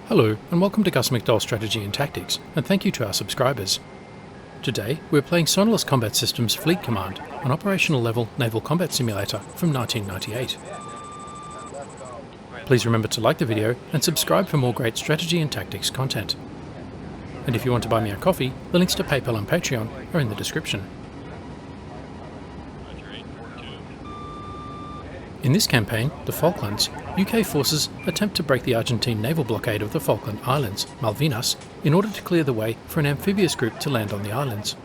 Hello and welcome to Gus McDowell Strategy and Tactics, and thank you to our subscribers. Today we're playing Sonalyst Combat Systems Fleet Command, an operational level naval combat simulator from 1998. Please remember to like the video and subscribe for more great strategy and tactics content. And if you want to buy me a coffee, the links to PayPal and Patreon are in the description. In this campaign, the Falklands, UK forces attempt to break the Argentine naval blockade of the Falkland Islands, Malvinas, in order to clear the way for an amphibious group to land on the islands.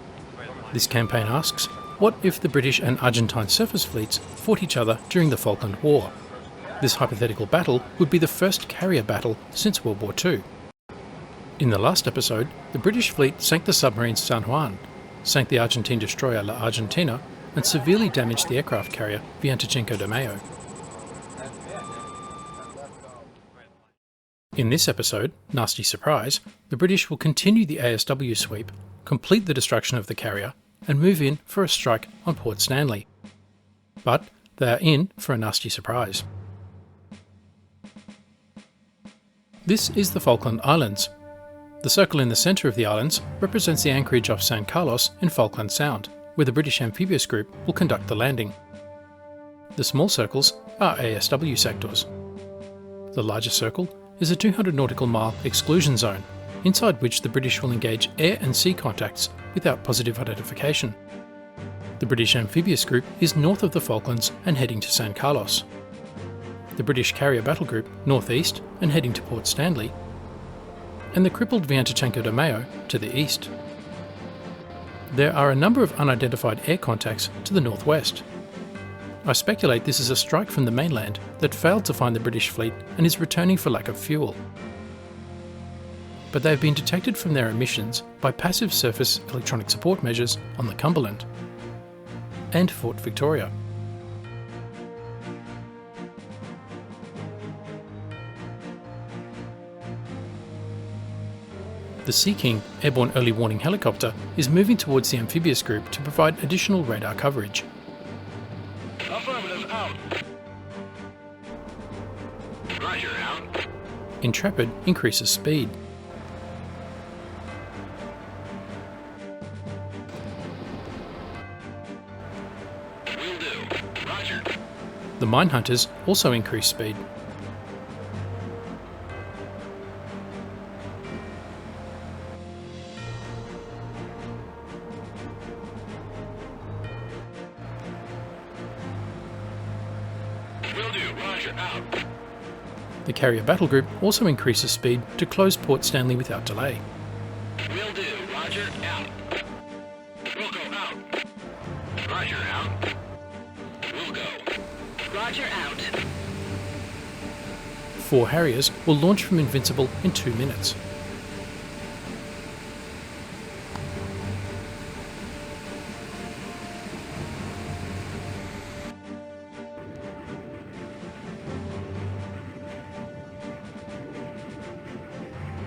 This campaign asks, what if the British and Argentine surface fleets fought each other during the Falkland War? This hypothetical battle would be the first carrier battle since World War II. In the last episode, the British fleet sank the submarine San Juan, sank the Argentine destroyer La Argentina, and severely damaged the aircraft carrier Viantichenko de Mayo. In this episode, Nasty Surprise, the British will continue the ASW sweep, complete the destruction of the carrier, and move in for a strike on Port Stanley. But they are in for a nasty surprise. This is the Falkland Islands. The circle in the centre of the islands represents the anchorage off San Carlos in Falkland Sound, where the British Amphibious Group will conduct the landing. The small circles are ASW sectors. The larger circle is a 200 nautical mile exclusion zone, inside which the British will engage air and sea contacts without positive identification. The British Amphibious Group is north of the Falklands and heading to San Carlos. The British Carrier Battle Group northeast and heading to Port Stanley, and the crippled Viantichenko de Mayo to the east. There are a number of unidentified air contacts to the northwest. I speculate this is a strike from the mainland that failed to find the British fleet and is returning for lack of fuel. But they have been detected from their emissions by passive surface electronic support measures on the Cumberland and Fort Victoria. The Sea King airborne early warning helicopter is moving towards the Amphibious Group to provide additional radar coverage. Affirmative, out. Roger, out. Intrepid increases speed. Will do. Roger. The Minehunters also increase speed. Will do. Roger, out. The Carrier Battle Group also increases speed to close Port Stanley without delay. Will do. Roger, out. Will go out. Roger, out. Will go. Roger, out. 4 Harriers will launch from Invincible in 2 minutes.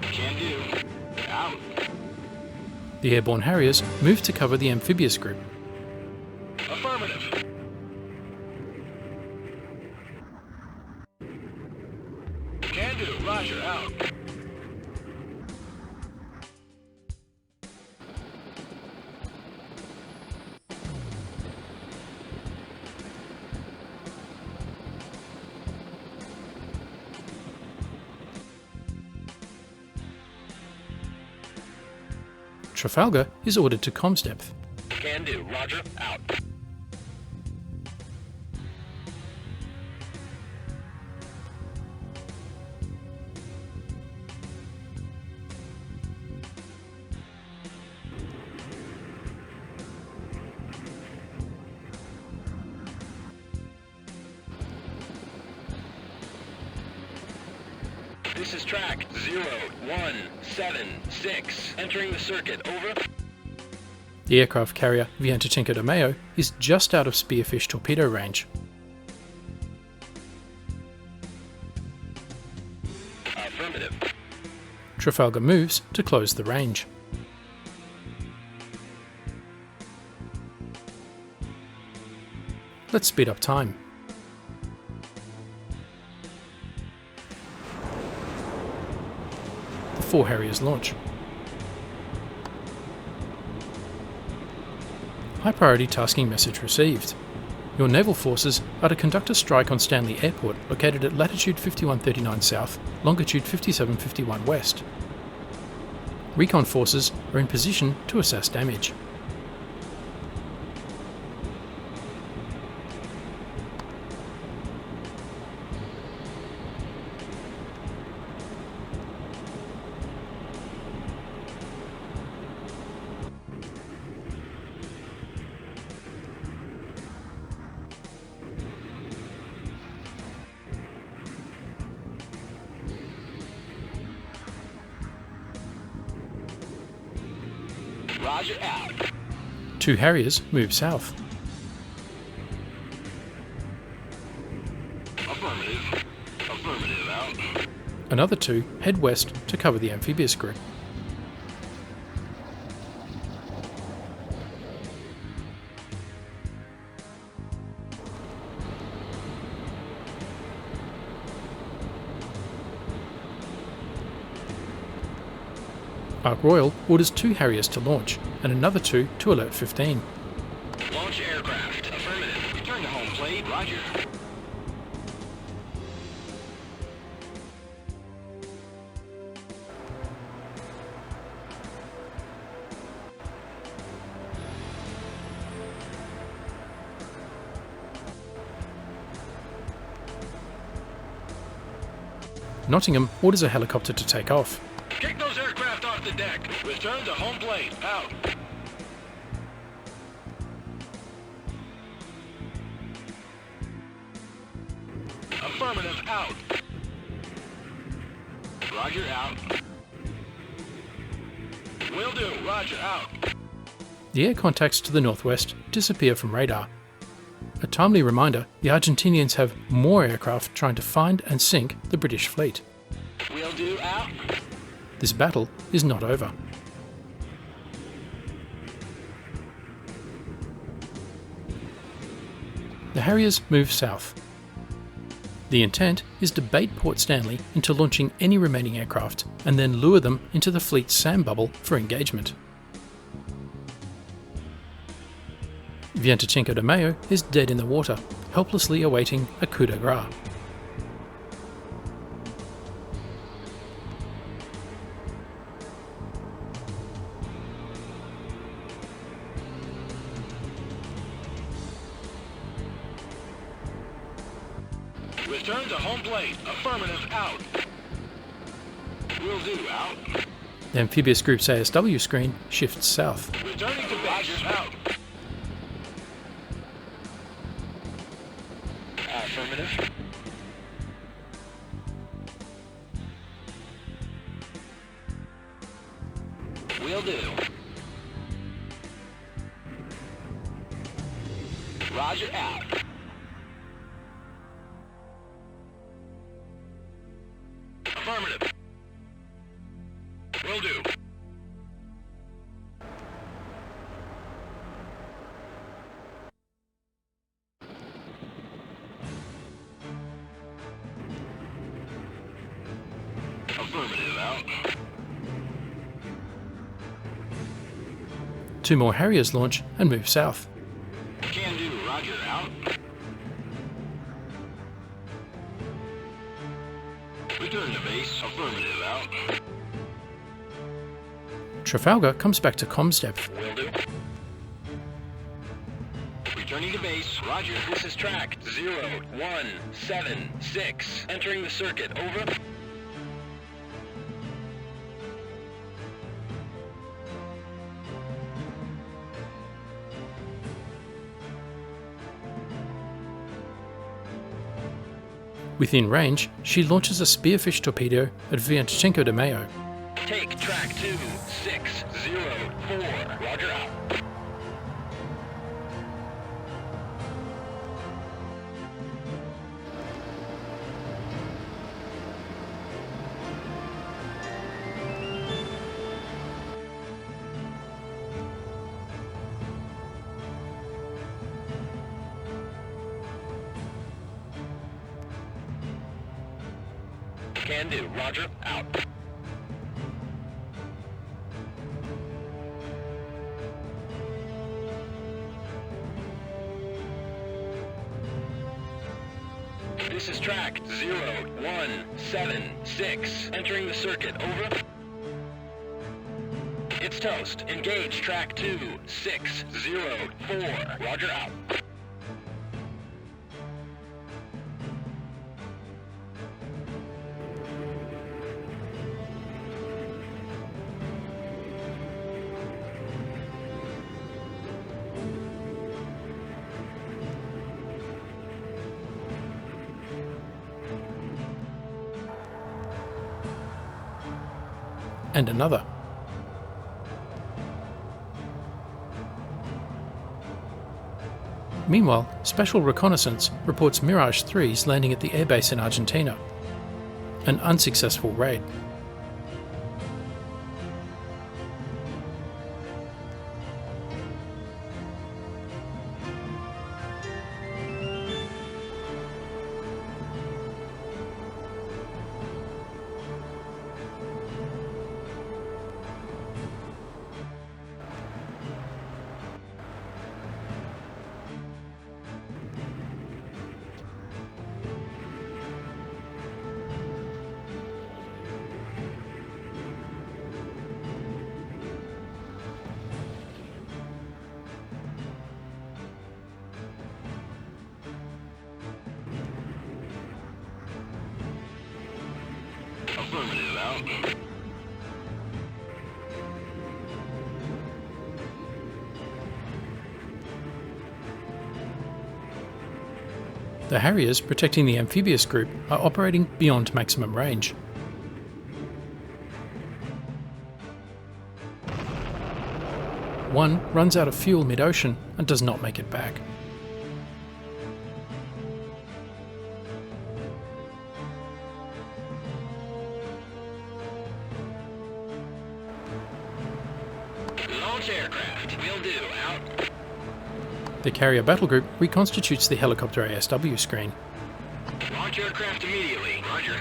Can do. Out. The Airborne Harriers move to cover the Amphibious Group. Affirmative. Can do. Roger, out. Trafalgar is ordered to comms depth. Can do. Roger, out. This is track 0176. Entering the circuit, over. The aircraft carrier Viantichenko de Mayo is just out of Spearfish torpedo range. Affirmative. Trafalgar moves to close the range. Let's speed up time. 4 Harriers launch. High priority tasking message received. Your naval forces are to conduct a strike on Stanley Airport, located at latitude 5139 south, longitude 5751 west. Recon forces are in position to assess damage. Roger, out. 2 Harriers move south. Affirmative. Affirmative, out. Another 2 head west to cover the Amphibious Group. Ark Royal orders 2 Harriers to launch, and another 2 to Alert 15. Launch aircraft. Affirmative. Return to home plate. Roger. Nottingham orders a helicopter to take off. Kick those aircraft off the deck. Return to home plate. Out. Affirmative, out. Roger, out. Will do. Roger, out. The air contacts to the northwest disappear from radar. A timely reminder, the Argentinians have more aircraft trying to find and sink the British fleet. Will do, out. This battle is not over. The Harriers move south. The intent is to bait Port Stanley into launching any remaining aircraft and then lure them into the fleet's SAM bubble for engagement. Vienticinco de Mayo is dead in the water, helplessly awaiting a coup de grace. Return to home plate. Affirmative, out. Will do, out. The Amphibious Group's ASW screen shifts south. Returning to base, out. Affirmative. Will do. Roger, out. Affirmative. Will do. Affirmative, out. 2 more Harriers launch and move south. Can do, roger, out. Return to base. Affirmative, out. Trafalgar comes back to comms depth. Will do. Returning to base. Roger. This is track 0176. Entering the circuit. Over. Within range, she launches a spearfish torpedo at Vienticinco de Mayo. Take track 2604. Roger, out. Can do. Roger, out. This is track 0176. Entering the circuit, over. It's toast. Engage track 2604. Roger, out. And another. Meanwhile, Special Reconnaissance reports Mirage 3s landing at the airbase in Argentina. An unsuccessful raid. Affirmative, out. The Harriers protecting the Amphibious Group are operating beyond maximum range. One runs out of fuel mid-ocean and does not make it back. Launch aircraft. Will do, out. The carrier battle group reconstitutes the helicopter ASW screen. Launch aircraft immediately. Roger.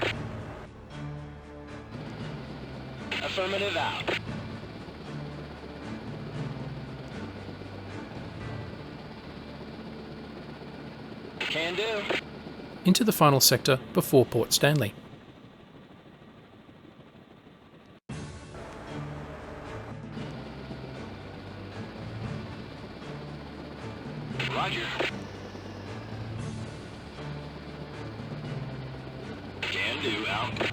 Affirmative, out. Can do. Into the final sector before Port Stanley. Roger. Can do, out.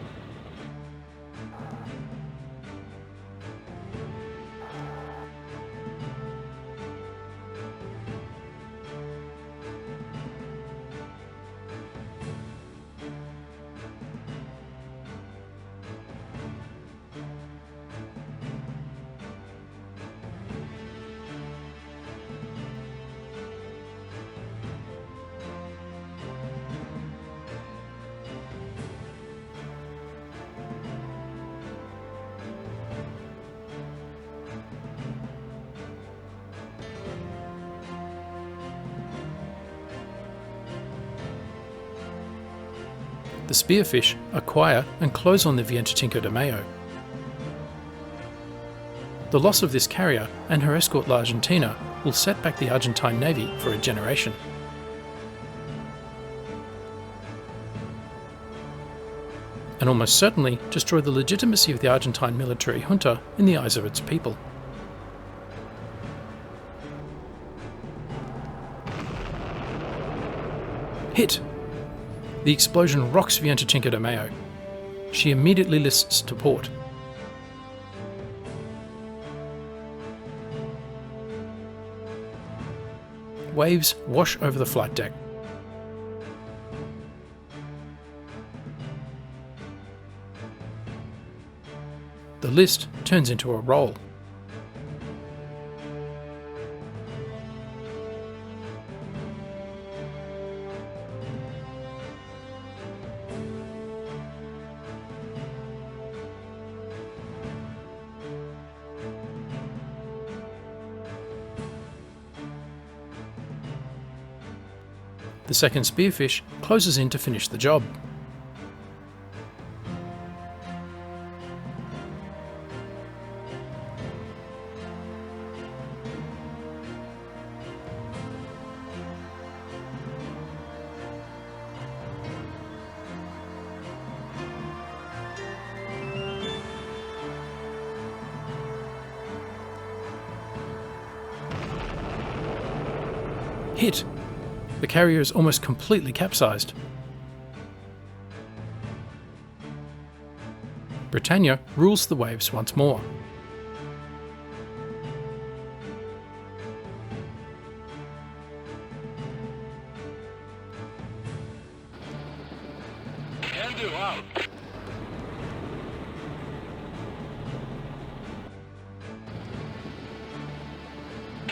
The Spearfish acquire and close on the Cinco de Mayo. The loss of this carrier and her escort La Argentina will set back the Argentine Navy for a generation. And almost certainly destroy the legitimacy of the Argentine military junta in the eyes of its people. Hit! The explosion rocks Cinco de Mayo. She immediately lists to port. Waves wash over the flight deck. The list turns into a roll. The second Spearfish closes in to finish the job. hit. The carrier is almost completely capsized. Britannia rules the waves once more. Can do out.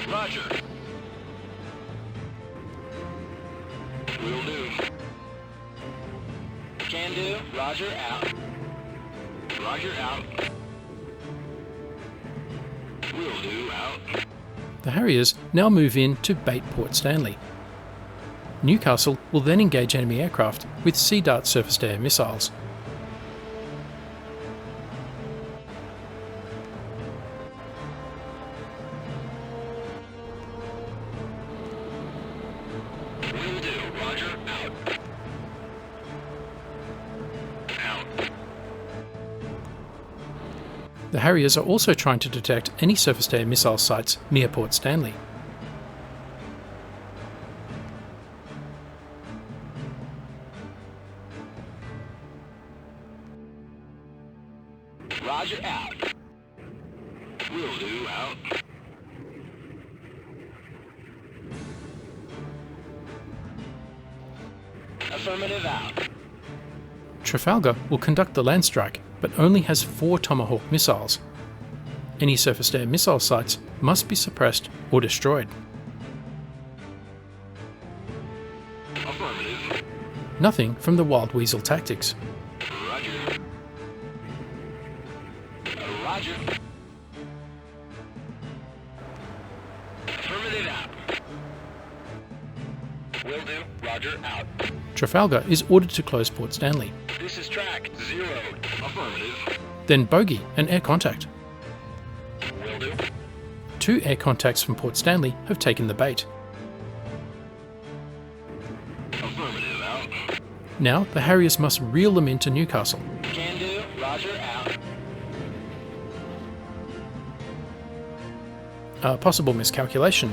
Roger. Will do. Can do. Roger out. Roger out. Will do out. The Harriers now move in to bait Port Stanley. Newcastle will then engage enemy aircraft with Sea Dart surface-to-air missiles. Will do. Roger out. Out. The Harriers are also trying to detect any surface-to-air missile sites near Port Stanley. Roger out. Will do out. Affirmative out. Trafalgar will conduct the land strike, but only has 4 Tomahawk missiles. Any surface-to-air missile sites must be suppressed or destroyed. Affirmative. Nothing from the Wild Weasel tactics. Roger. Roger. Affirmative out. Will do. Roger out. Trafalgar is ordered to close Port Stanley. This is track 0. Affirmative. Then bogey and air contact. Will do. 2 air contacts from Port Stanley have taken the bait. Affirmative out. Now the Harriers must reel them into Newcastle. Can do. Roger out. A possible miscalculation.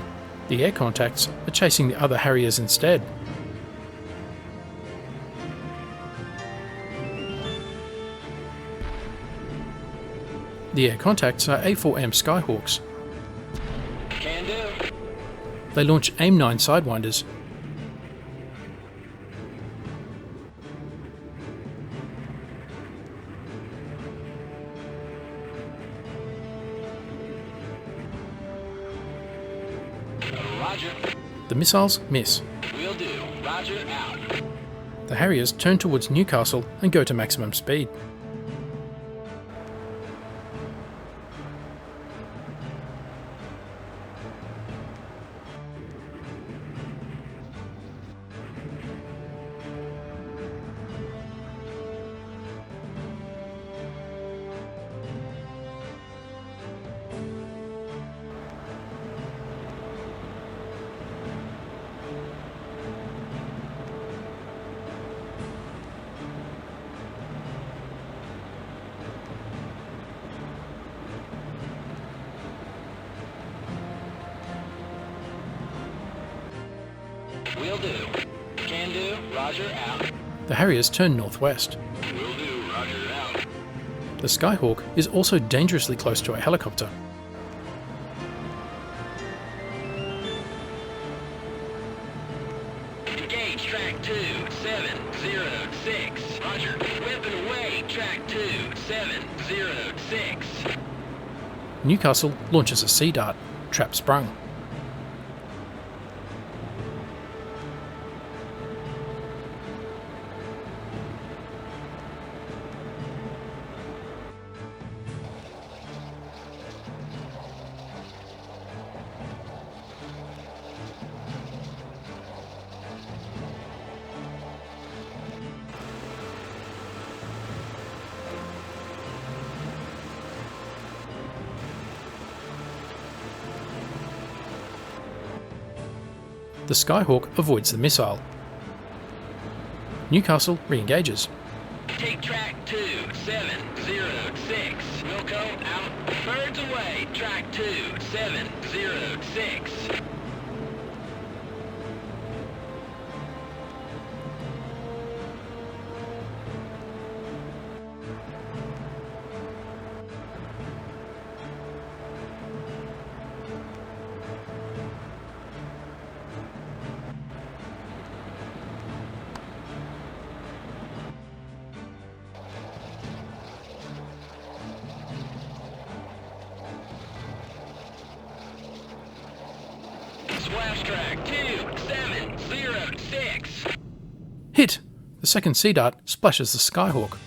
The air contacts are chasing the other Harriers instead. The air contacts are A4M Skyhawks. Can do. They launch AIM-9 Sidewinders. Roger. The missiles miss. Will do. Roger out. The Harriers turn towards Newcastle and go to maximum speed. Will do. Can do. Roger out. The Harriers turn northwest. Will do. Roger out. The Skyhawk is also dangerously close to a helicopter. Engage track 2706. Roger. Weapon away. Track 2706. Newcastle launches a Sea Dart. Trap sprung. The Skyhawk avoids the missile. Newcastle re-engages. Take track 2706. Wilco out. Birds away. Track 2706. Splash track 2706. Hit! The second Sea Dart splashes the Skyhawk.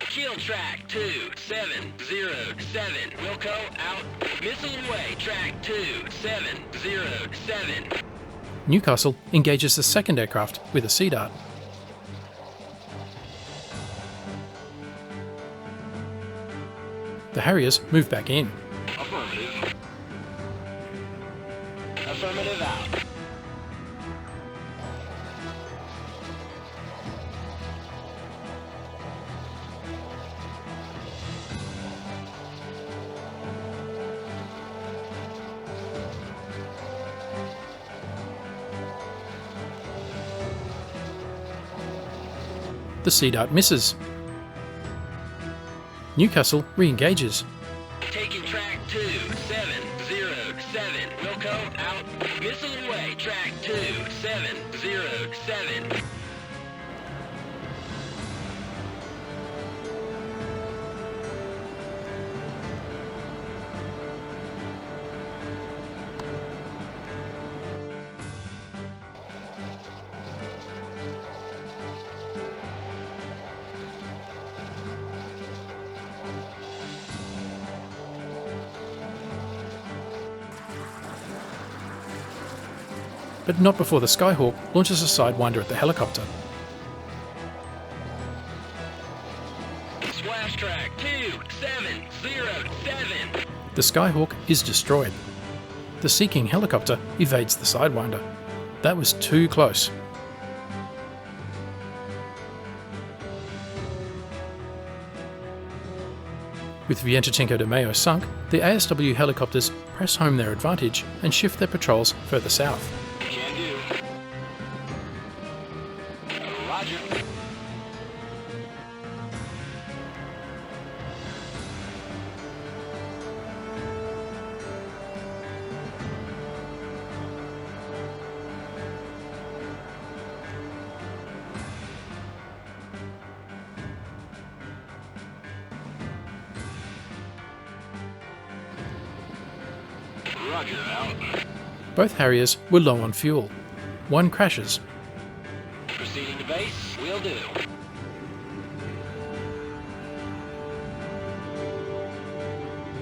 Kill track 2707. Wilco out. Missile away. Track 2707. Newcastle engages the second aircraft with a Sea Dart. The Harriers move back in. Affirmative. Affirmative out. The Sea Dart misses. Newcastle re-engages. Taking track 2707. Wilco out. Missile away. Track 2707. But not before the Skyhawk launches a Sidewinder at the helicopter. Splash track 2707. The Skyhawk is destroyed. The Sea King helicopter evades the Sidewinder. That was too close. With Vienticinco de Mayo sunk, the ASW helicopters press home their advantage and shift their patrols further south. Can do. Roger. Roger out. Both Harriers were low on fuel. One crashes. Proceeding to base. Will do.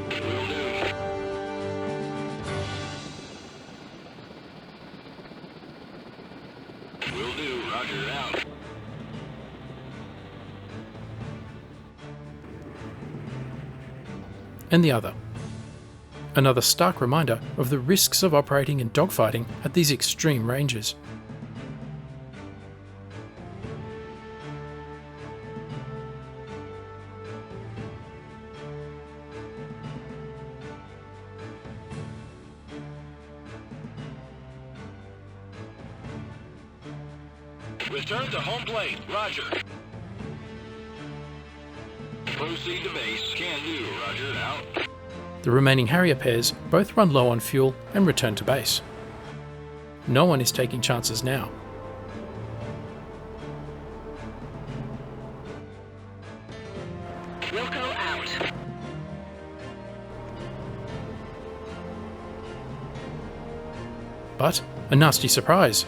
Will do. Will do. Roger out. And the other. Another stark reminder of the risks of operating and dogfighting at these extreme ranges. Return to home plate. Roger. Proceed to base. Can do. Roger out. The remaining Harrier pairs both run low on fuel and return to base. No one is taking chances now. Wilco out. But a nasty surprise.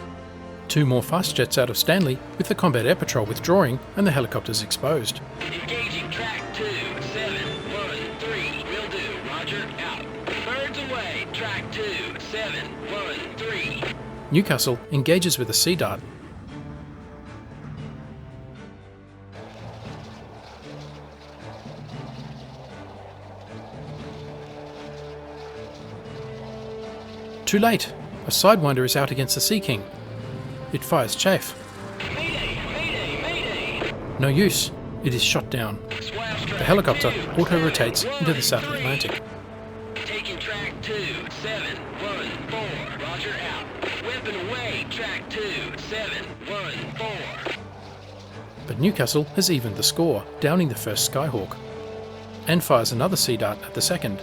Two more fast jets out of Stanley with the Combat Air Patrol withdrawing and the helicopters exposed. Engaging track 2713. Will do. Roger out. Birds away. Track 2713. Newcastle engages with a Sea Dart. Too late. A Sidewinder is out against the Sea King. It fires chaff. Mayday! Mayday! Mayday! No use. It is shot down. Splash track The helicopter 2, auto-rotates 7, into the 1, South 3. Atlantic. Taking track 2714. Roger out. Weapon away. Track 2714. But Newcastle has evened the score, downing the first Skyhawk. And fires another Sea Dart at the second.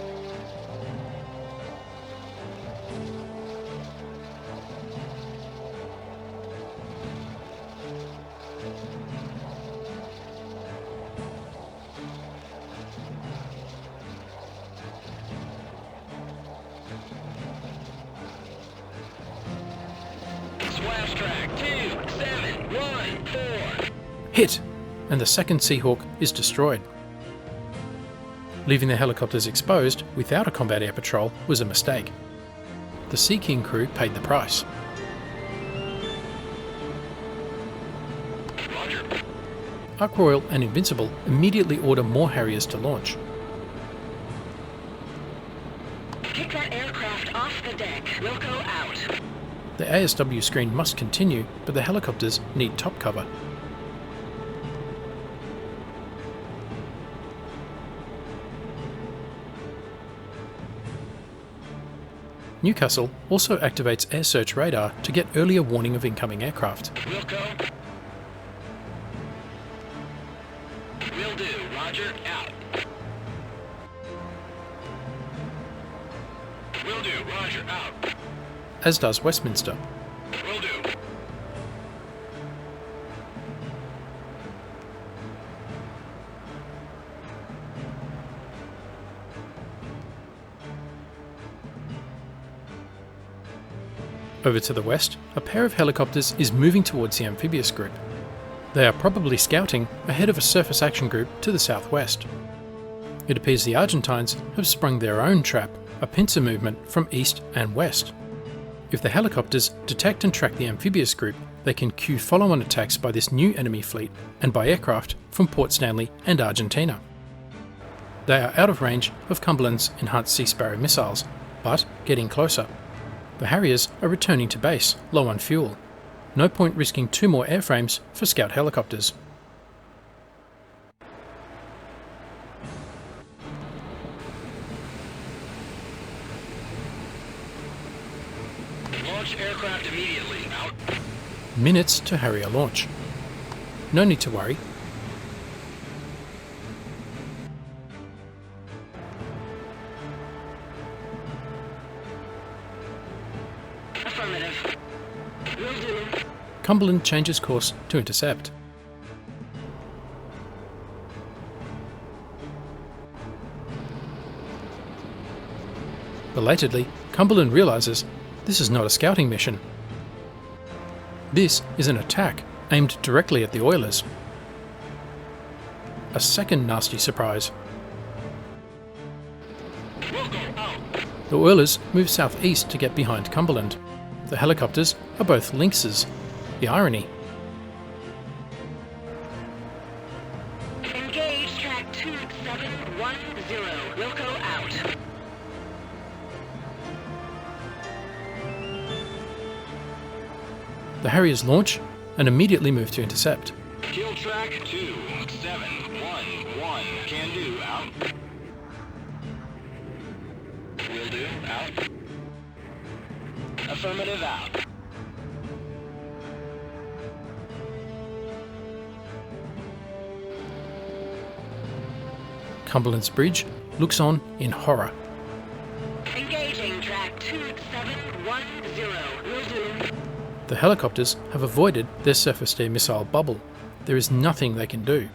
Engage track 2714. Hit! And the second Seahawk is destroyed. Leaving the helicopters exposed without a combat air patrol was a mistake. The Sea King crew paid the price. Roger. Ark Royal and Invincible immediately order more Harriers to launch. Kick that aircraft off the deck. Wilco out. The ASW screen must continue, but the helicopters need top cover. Newcastle also activates air search radar to get earlier warning of incoming aircraft. Wilco. Will do. Roger. Out. Will do. Roger. Out. As does Westminster. Will do. Over to the west, a pair of helicopters is moving towards the Amphibious Group. They are probably scouting ahead of a surface action group to the southwest. It appears the Argentines have sprung their own trap, a pincer movement from east and west. If the helicopters detect and track the Amphibious Group, they can cue follow-on attacks by this new enemy fleet and by aircraft from Port Stanley and Argentina. They are out of range of Cumberland's enhanced Sea Sparrow missiles, but getting closer. The Harriers are returning to base, low on fuel. No point risking 2 more airframes for scout helicopters. Launch aircraft immediately. Out. Minutes to Harrier launch. No need to worry. Affirmative. Will do. Cumberland changes course to intercept. Belatedly, Cumberland realises this is not a scouting mission. This is an attack aimed directly at the Oilers. A second nasty surprise. Wilco. Out. The Oilers move southeast to get behind Cumberland. The helicopters are both Lynxes. The irony. Engage track 2710. Wilco out. The Harriers launch and immediately move to intercept. Kill track 2711. Can do. Out. Will do. Out. Affirmative. Out. Cumberland's bridge looks on in horror. Engaging track 2710. Will do. The helicopters have avoided their surface-to-air missile bubble. There is nothing they can do.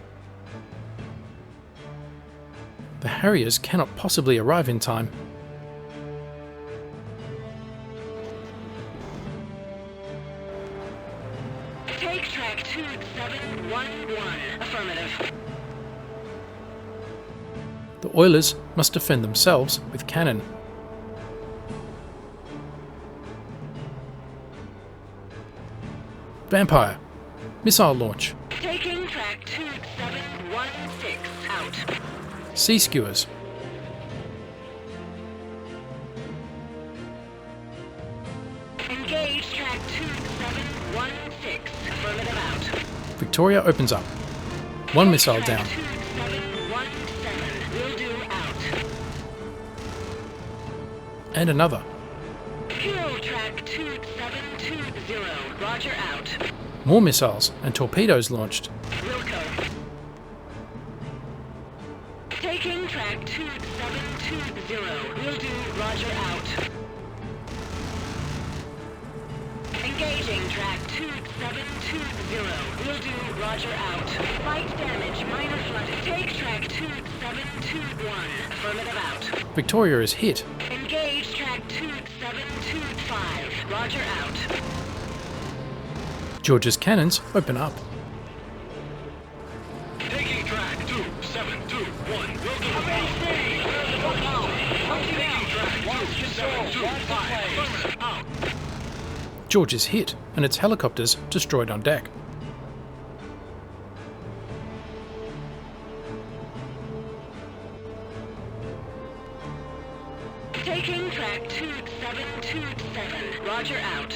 The Harriers cannot possibly arrive in time. Take track 2711. Affirmative. The Oilers must defend themselves with cannon. Vampire. Missile launch. Taking track 2716. Out. Sea skewers. Engage track 2716. Affirmative out. Victoria opens up. One missile down. 2717. Will do out. And another. Kill track 2720. Roger out. More missiles and torpedoes launched. Wilco. Taking track 2720. Will do. Roger out. Engaging track 2720. Will do. Roger out. Light damage. Minor flood. Take track 2721. Affirmative out. Victoria is hit. Engage track 2725. Roger out. George's cannons open up. Taking track 2721. Will do. Taking track 2725. Affirmative. Out. George is hit and its helicopters destroyed on deck. Taking track 2727. Roger out.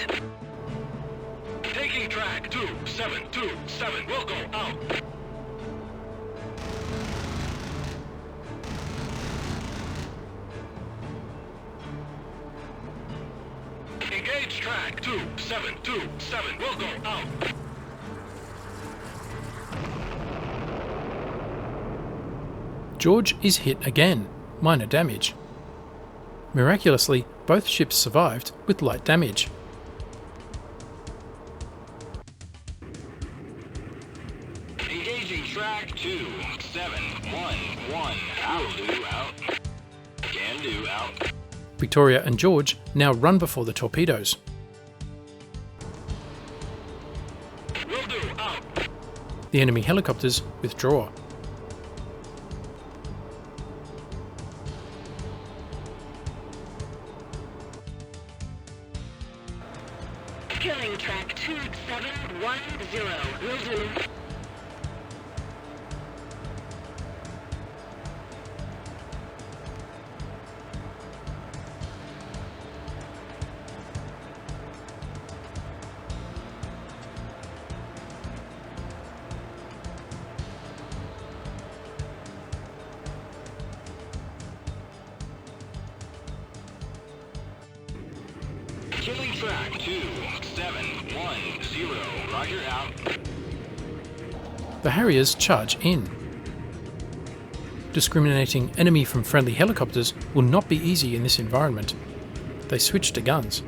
Taking track 2727. Will go out. Engage track 2727. Will go out. George is hit again, minor damage. Miraculously, both ships survived with light damage. Engaging track 2711. Out. Do out. Can do out. Victoria and George now run before the torpedoes. Will do out. The enemy helicopters withdraw. Killing track 2710. Will do. Killing track 2710. Roger out. The Harriers charge in. Discriminating enemy from friendly helicopters will not be easy in this environment. They switch to guns.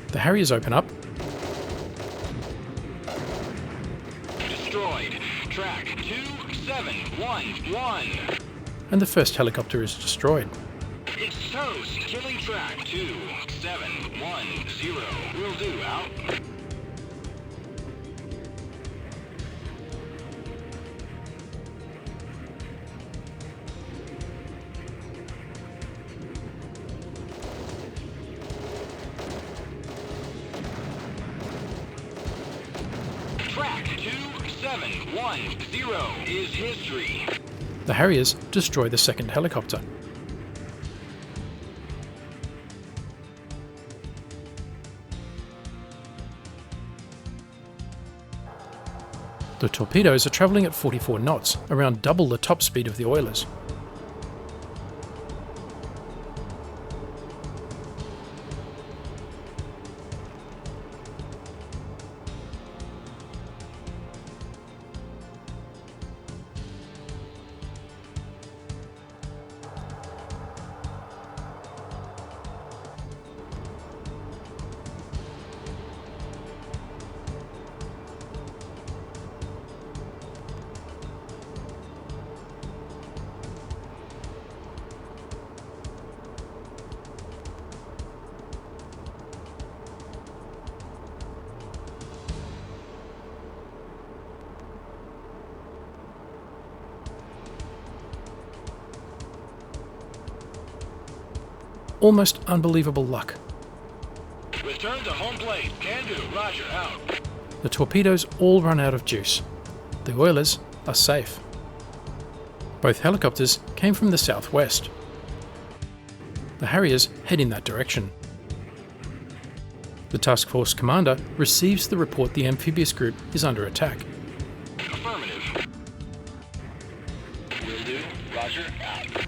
The Harriers open up. Destroyed. Track 2711. And the first helicopter is destroyed. It's toast. Killing track 2710. Will do out. Track 2710 is history. The Harriers destroy the second helicopter. The torpedoes are travelling at 44 knots, around double the top speed of the oilers. Almost unbelievable luck. Return to home plate. Can do. Roger out. The torpedoes all run out of juice. The oilers are safe. Both helicopters came from the southwest. The Harriers head in that direction. The task force commander receives the report the Amphibious Group is under attack. Affirmative. Will do. Roger. Out.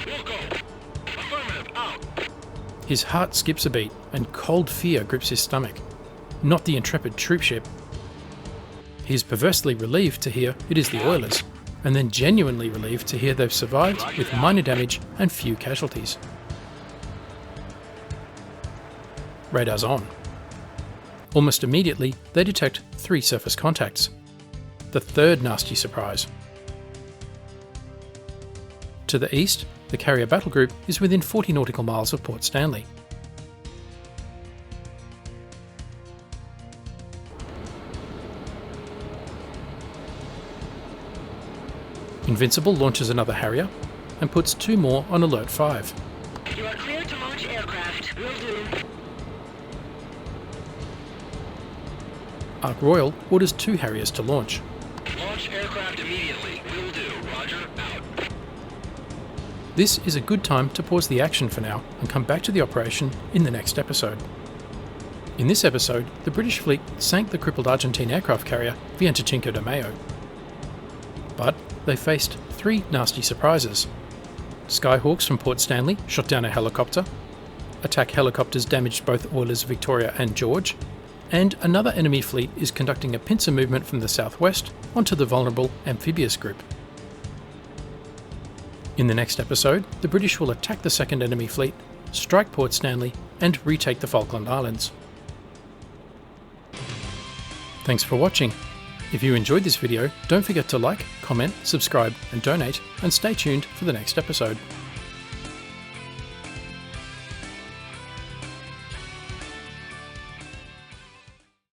Will go. Affirmative. Out. His heart skips a beat and cold fear grips his stomach. Not the intrepid troopship. He is perversely relieved to hear it is the Oilers, and then genuinely relieved to hear they've survived with minor damage and few casualties. Radar's on. Almost immediately, they detect 3 surface contacts. The third nasty surprise. To the east, the carrier battle group is within 40 nautical miles of Port Stanley. Invincible launches another Harrier and puts 2 more on Alert 5. You are clear to launch aircraft. Will do. Ark Royal orders 2 Harriers to launch. Launch aircraft immediately. Will do. Roger. Out. This is a good time to pause the action for now and come back to the operation in the next episode. In this episode, the British fleet sank the crippled Argentine aircraft carrier Cinco de Mayo. But they faced 3 nasty surprises. Skyhawks from Port Stanley shot down a helicopter, attack helicopters damaged both Oilers Victoria and George, and another enemy fleet is conducting a pincer movement from the southwest onto the vulnerable Amphibious Group. In the next episode, the British will attack the second enemy fleet, strike Port Stanley, and retake the Falkland Islands. Thanks for watching. If you enjoyed this video, don't forget to like, comment, subscribe and donate, and stay tuned for the next episode.